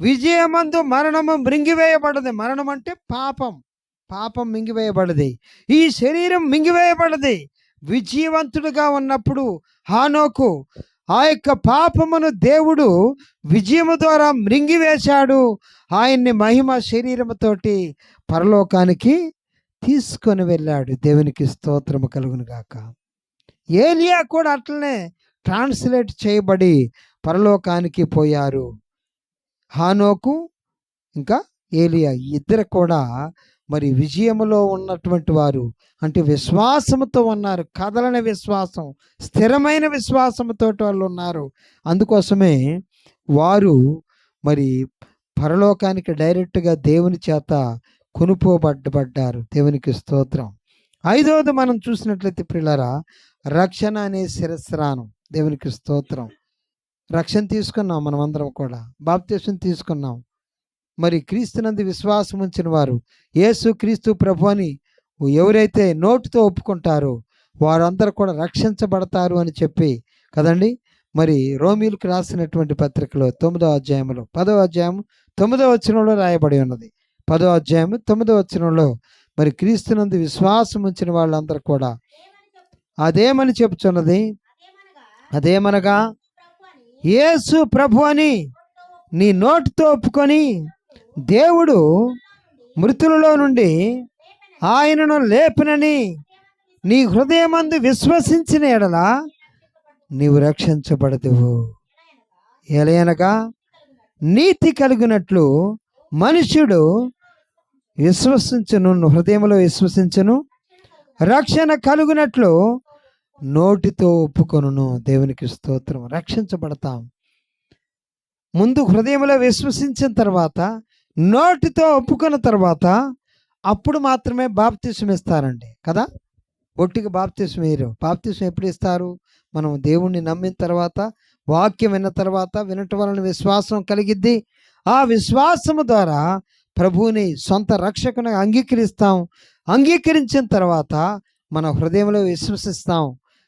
Speaker 1: విజయమందు మరణము మృంగివేయబడది. మరణం అంటే పాపం. పాపం మింగివేయబడది. ఈ శరీరం మింగివేయబడది. విజయవంతుడుగా ఉన్నప్పుడు హానోకు ఆ యొక్క పాపమును దేవుడు విజయము ద్వారా మృంగివేశాడు. ఆయన్ని మహిమ శరీరముతోటి పరలోకానికి తీసుకొని వెళ్ళాడు. దేవునికి స్తోత్రము కలుగును గాక. ఏలియా కూడా అట్లనే ట్రాన్స్లేట్ చేయబడి పరలోకానికి పోయారు. హానోకు ఇంకా ఏలియా ఇద్దరు కూడా మరి విజయములో ఉన్నటువంటి వారు, అంటే విశ్వాసముతో ఉన్నారు. కదలని విశ్వాసం, స్థిరమైన విశ్వాసముతో వాళ్ళు ఉన్నారు. అందుకోసమే వారు మరి పరలోకానికి డైరెక్ట్గా దేవుని చేత కొనుపోబడ్డారు. దేవునికి స్తోత్రం. ఐదవది మనం చూసినట్లయితే ప్రియులారా, రక్షణ అనే శిరస్రానం. దేవునికి స్తోత్రం. రక్షణ తీసుకున్నాం, మనమందరం కూడా బాప్తిసం తీసుకున్నాం. మరి క్రీస్తునందు విశ్వాసం ఉంచిన వారు, యేసు క్రీస్తు ప్రభు అని ఎవరైతే నోటితో ఒప్పుకుంటారో వారందరూ కూడా రక్షించబడతారు అని చెప్పి కదండి. మరి రోమీలకు రాసినటువంటి పత్రికలో 9వ అధ్యాయంలో 10వ అధ్యాయం 9వ వచనంలో రాయబడి ఉన్నది. 10వ అధ్యాయం 9వ వచనంలో మరి క్రీస్తునందు విశ్వాసం ఉంచిన వాళ్ళందరూ కూడా అదేమని చెప్పుచున్నది, అదేమనగా యేసు ప్రభు అని నీ నోటితో ఒప్పుకొని దేవుడు మృతులలో నుండి ఆయనను లేపినని నీ హృదయమందు విశ్వసించిన ఎడల నీవు రక్షించబడదువు. ఎలయనగా నీతి కలిగినట్లు మనుష్యుడు విశ్వసించును, హృదయంలో విశ్వసించును, రక్షణ కలుగునట్లు నోటితో ఒప్పుకొనును. దేవునికి స్తోత్రం. రక్షించబడతాం. ముందు హృదయంలో విశ్వసించిన తర్వాత, నోటితో ఒప్పుకున్న తర్వాత అప్పుడు మాత్రమే బాప్తిసం ఇస్తారండి కదా. ఒట్టిగా బాప్తిసం వేయరు. బాప్తిసం ఎప్పుడు ఇస్తారు? మనం దేవుణ్ణి నమ్మిన తర్వాత, వాక్యం విన్న తర్వాత, వినటం వలన విశ్వాసం కలిగిద్ది. ఆ విశ్వాసము ద్వారా ప్రభువుని సొంత రక్షకుని అంగీకరిస్తాం. అంగీకరించిన తర్వాత మన హృదయంలో విశ్వసిస్తాం,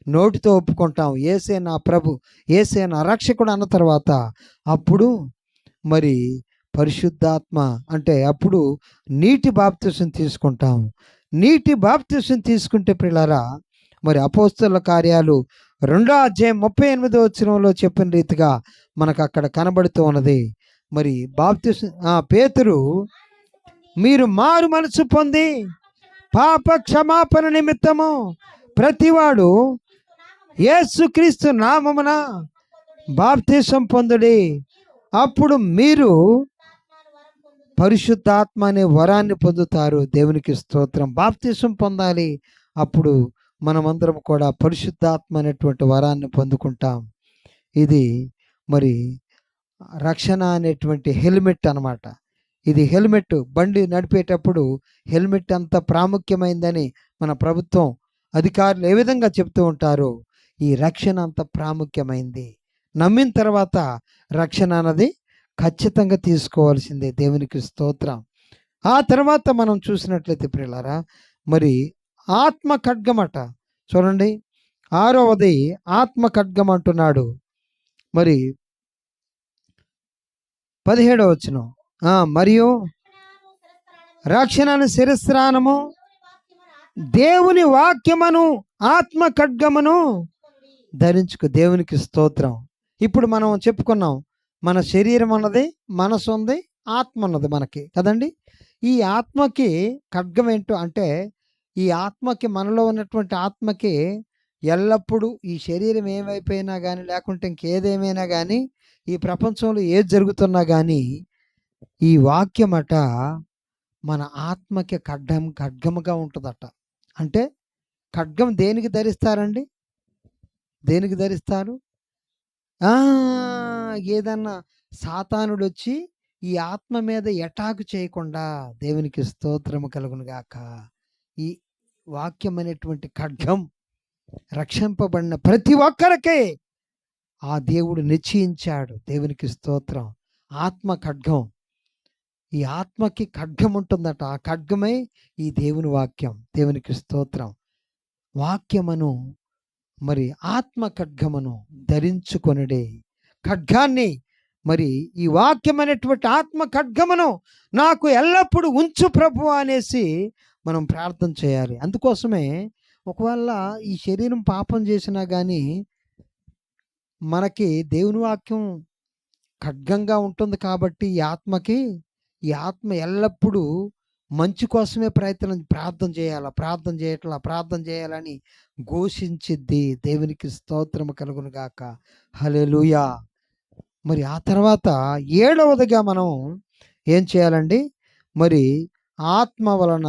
Speaker 1: నోటితో ఒప్పుకుంటాం, యేసే నా ప్రభు, యేసే నా రక్షకుడు అన్న తర్వాత అప్పుడు మరి పరిశుద్ధాత్మ, అంటే అప్పుడు నీటి బాప్తిసం తీసుకుంటాం. నీటి బాప్తిసం తీసుకుంటే ప్రియులారా, మరి అపోస్తలుల కార్యాలు 2వ అధ్యాయం 38వ వచనంలో చెప్పిన రీతిగా మనకు అక్కడ కనబడుతూ ఉన్నది. మరి బాప్తిసం పేతురు, మీరు మారు మనసు పొంది పాప క్షమాపణ నిమిత్తము ప్రతివాడు యేసుక్రీస్తు నామమున బాప్తిసం పొందుడి, అప్పుడు మీరు పరిశుద్ధాత్మ అనే వరాన్ని పొందుతారు. దేవునికి స్తోత్రం. బాప్తిసం పొందాలి, అప్పుడు మనమందరం కూడా పరిశుద్ధాత్మ అనేటువంటి వరాన్ని పొందుకుంటాం. ఇది మరి రక్షణ అనేటువంటి హెల్మెట్ అన్నమాట. ఇది హెల్మెట్, బండి నడిపేటప్పుడు హెల్మెట్ అంత ప్రాముఖ్యమైందని మన ప్రభుత్వం అధికారులు ఏ విధంగా చెప్తూ ఉంటారో, ఈ రక్షణ అంత ప్రాముఖ్యమైంది. నమ్మిన తర్వాత రక్షణ అన్నది ఖచ్చితంగా తీసుకోవాల్సిందే. దేవునికి స్తోత్రం. ఆ తర్వాత మనం చూసినట్లయితే ప్రియులారా, మరి ఆత్మ ఖడ్గమట. చూడండి, 6వది ఆత్మ ఖడ్గం అంటున్నాడు. మరి 17వ వచనం, మరియు రక్షణను శిరస్త్రానము దేవుని వాక్యమును ఆత్మ ఖడ్గమును ధరించుకు. దేవునికి స్తోత్రం. ఇప్పుడు మనం చెప్పుకున్నాం, మన శరీరం ఉన్నది, మనసు ఉంది, ఆత్మ ఉన్నది మనకి కదండి. ఈ ఆత్మకి ఖడ్గం ఏంటో అంటే, ఈ ఆత్మకి, మనలో ఉన్నటువంటి ఆత్మకి ఎల్లప్పుడూ ఈ శరీరం ఏమైపోయినా కానీ, లేకుంటే ఇంకేదేమైనా కానీ, ఈ ప్రపంచంలో ఏది జరుగుతున్నా కానీ, ఈ వాక్యమట మన ఆత్మకి ఖడ్గముగా ఉంటుందట. అంటే ఖడ్గం దేనికి ధరిస్తారండి? దేనికి ధరిస్తారు? ఏదన్నా సాతానుడు వచ్చి ఈ ఆత్మ మీద ఎటాకు చేయకుండా, దేవునికి స్తోత్రము కలుగును గాక. ఈ వాక్యం అనేటువంటి ఖడ్గం రక్షింపబడిన ప్రతి ఒక్కరికే ఆ దేవుడు నిశ్చయించాడు. దేవునికి స్తోత్రం. ఆత్మ ఖడ్గం, ఈ ఆత్మకి ఖడ్గం ఉంటుందట. ఆ ఖడ్గమే ఈ దేవుని వాక్యం. దేవునికి స్తోత్రం. వాక్యమును మరి ఆత్మ ఖడ్గమును ధరించుకొనుడే. ఖడ్గాన్ని, మరి ఈ వాక్యం అనేటువంటి ఆత్మ ఖడ్గమును నాకు ఎల్లప్పుడూ ఉంచు ప్రభు అనేసి మనం ప్రార్థన చేయాలి. అందుకోసమే ఒకవేళ ఈ శరీరం పాపం చేసినా కానీ మనకి దేవుని వాక్యం ఖడ్గంగా ఉంటుంది కాబట్టి ఈ ఆత్మ ఎల్లప్పుడూ మంచి కోసమే ప్రార్థన చేయాలా, ప్రార్థన చేయాలని ఘోషించిద్ది. దేవునికి స్తోత్రము కలుగును గాక. హల్లెలూయా. మరి ఆ తర్వాత 7వదిగా మనం ఏం చేయాలండి? మరి ఆత్మ వలన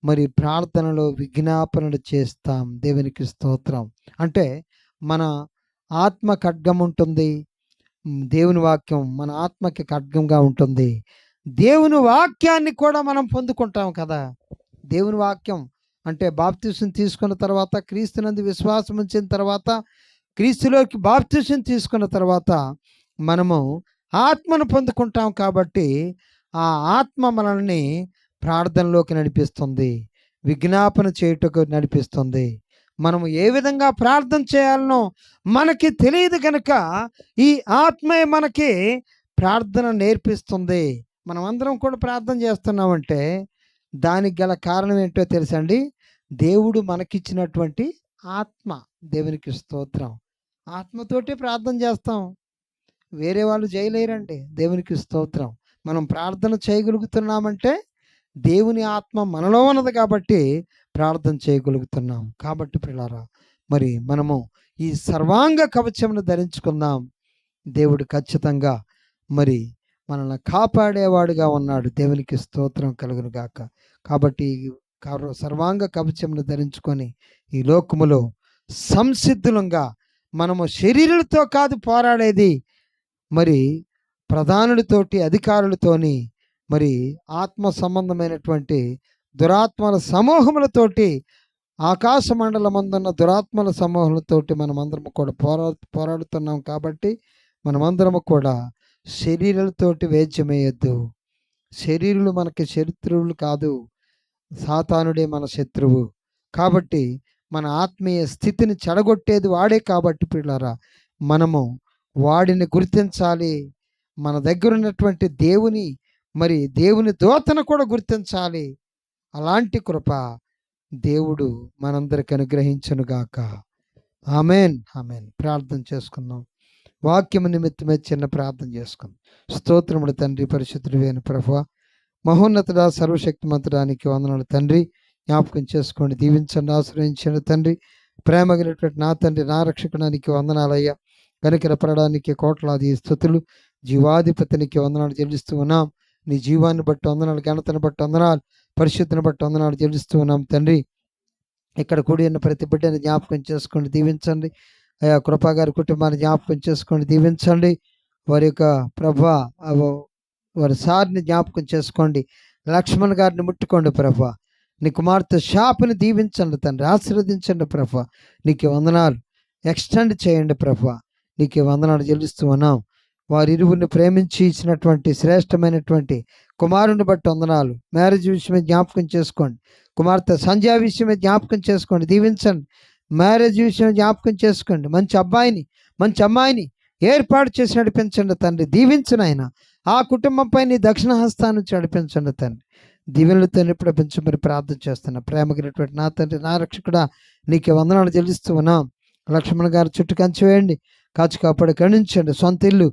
Speaker 1: మరి ప్రార్థనలో విజ్ఞాపనలు చేస్తాం. దేవునికి స్తోత్రం. అంటే మన ఆత్మ ఖడ్గం ఉంటుంది. దేవుని వాక్యం మన ఆత్మకి ఖడ్గంగా ఉంటుంది. దేవుని వాక్యాన్ని కూడా మనం పొందుకుంటాం కదా. దేవుని వాక్యం అంటే బాప్తిసం తీసుకున్న తర్వాత, క్రీస్తునందు విశ్వాసం ఉంచిన తర్వాత, క్రీస్తులోకి బాప్తిసం తీసుకున్న తర్వాత మనము ఆత్మను పొందుకుంటాం. కాబట్టి ఆ ఆత్మ మనల్ని ప్రార్థనలోకి నడిపిస్తుంది, విజ్ఞాపన చేయుటకు నడిపిస్తుంది. మనము ఏ విధంగా ప్రార్థన చేయాలనో మనకి తెలియదు కనుక ఈ ఆత్మే మనకి ప్రార్థన నేర్పిస్తుంది. మనం అందరం కూడా ప్రార్థన చేస్తున్నామంటే దానికి గల కారణం ఏంటో తెలుసండి? దేవుడు మనకిచ్చినటువంటి ఆత్మ. దేవునికి స్తోత్రం. ఆత్మతోటే ప్రార్థన చేస్తాం, వేరే వాళ్ళు చేయలేరండి. దేవునికి స్తోత్రం. మనం ప్రార్థన చేయగలుగుతున్నామంటే దేవుని ఆత్మ మనలో ఉన్నది కాబట్టి ప్రార్థన చేయగలుగుతున్నాం. కాబట్టి ప్రియులారా, మరి మనము ఈ సర్వాంగ కవచమును ధరించుకుందాం. దేవుడు ఖచ్చితంగా మరి మనల్ని కాపాడేవాడుగా ఉన్నాడు. దేవునికి స్తోత్రం కలుగును గాక. కాబట్టి సర్వాంగ కవచమును ధరించుకొని ఈ లోకములో సంసిద్ధులంగా మనము శరీరులతో కాదు పోరాడేది, మరి ప్రధానులతోటి, అధికారులతోని, మరి ఆత్మ సంబంధమైనటువంటి దురాత్మల సమూహములతోటి, ఆకాశ మండలమందున్న దురాత్మల సమూహములతోటి మనమందరము కూడా పోరాడుతున్నాం. కాబట్టి మనమందరము కూడా శరీరాలతోటి వేద్యమేయొద్దు. శరీరులు మనకి శత్రువులు కాదు, సాతానుడే మన శత్రువు. కాబట్టి మన ఆత్మీయ స్థితిని చెడగొట్టేది వాడే. కాబట్టి పిల్లరా, మనము వాడిని గుర్తించాలి. మన దగ్గర ఉన్నటువంటి దేవుని దూతను కూడా గుర్తించాలి. అలాంటి కృప దేవుడు మనందరికి అనుగ్రహించునుగాక. Amen, amen. ప్రార్థన చేసుకుందాం. వాక్యము నిమిత్తమే చిన్న ప్రార్థన చేసుకుందాం. స్తోత్రములు తండ్రి, పరిశుద్ధుడైన ప్రభువా, మహోన్నతుడా, సర్వశక్తిమంతుడానికి వందనాలు తండ్రి. జ్ఞాపకం చేసుకోండి, దీవించండి, ఆశ్రయించండి తండ్రి. ప్రేమగినటువంటి నా తండ్రి, నా రక్షకుడానికి వందనాలయ్యా. కనికరపడడానికి కోట్లాది స్తుతులు. జీవాధిపతినికి వందనాలు చెల్లిస్తూ ఉన్నాం. నీ జీవాన్ని బట్టి వందనాలు, ఘనతను బట్టి వందనాలు, పరిశుద్ధిని బట్టి వందనాలు చెల్లిస్తూ ఉన్నాం తండ్రి. ఇక్కడ కూడి ఉన్న ప్రతి బిడ్డని జ్ఞాపకం చేసుకోండి, దీవించండి అయ్యా. కృపాగారి కుటుంబాన్ని జ్ఞాపకం చేసుకోండి, దీవించండి. వారి యొక్క ప్రభా, వారి సార్ని జ్ఞాపకం చేసుకోండి. లక్ష్మణ్ గారిని ముట్టుకోండి ప్రభా. నీ కుమార్తె షాపుని దీవించండి తండ్రి, ఆశీర్వదించండి ప్రభా. నీకు వందనాలు ఎక్స్టెండ్ చేయండి ప్రభా. నీకు వందనాలు చెల్లిస్తూ ఉన్నాం. వారిరువురిని ప్రేమించి ఇచ్చినటువంటి శ్రేష్టమైనటువంటి కుమారుని బట్టి వందనాలు. మ్యారేజ్ విషయమే జ్ఞాపకం చేసుకోండి. కుమార్తె సంధ్యా విషయమే జ్ఞాపకం చేసుకోండి, దీవించండి. మ్యారేజ్ విషయం జ్ఞాపకం చేసుకోండి. మంచి అబ్బాయిని, మంచి అమ్మాయిని ఏర్పాటు చేసి నడిపించండి తండ్రి. దీవించను ఆయన. ఆ కుటుంబంపై నీ దక్షిణ హస్తాన్ని నుంచి నడిపించండి తండ్రి. దీవెనలతో నడిపించమని ప్రార్థన చేస్తున్నా. ప్రేమగినటువంటి నా తండ్రి, నా రక్షకుడా, నీకే వందనాలు చెల్లిస్తూ ఉన్నాం. లక్ష్మణ్ గారు చుట్టూ కంచి వేయండి, కాచి కాపాడి కరుణించండి. సొంత ఇల్లు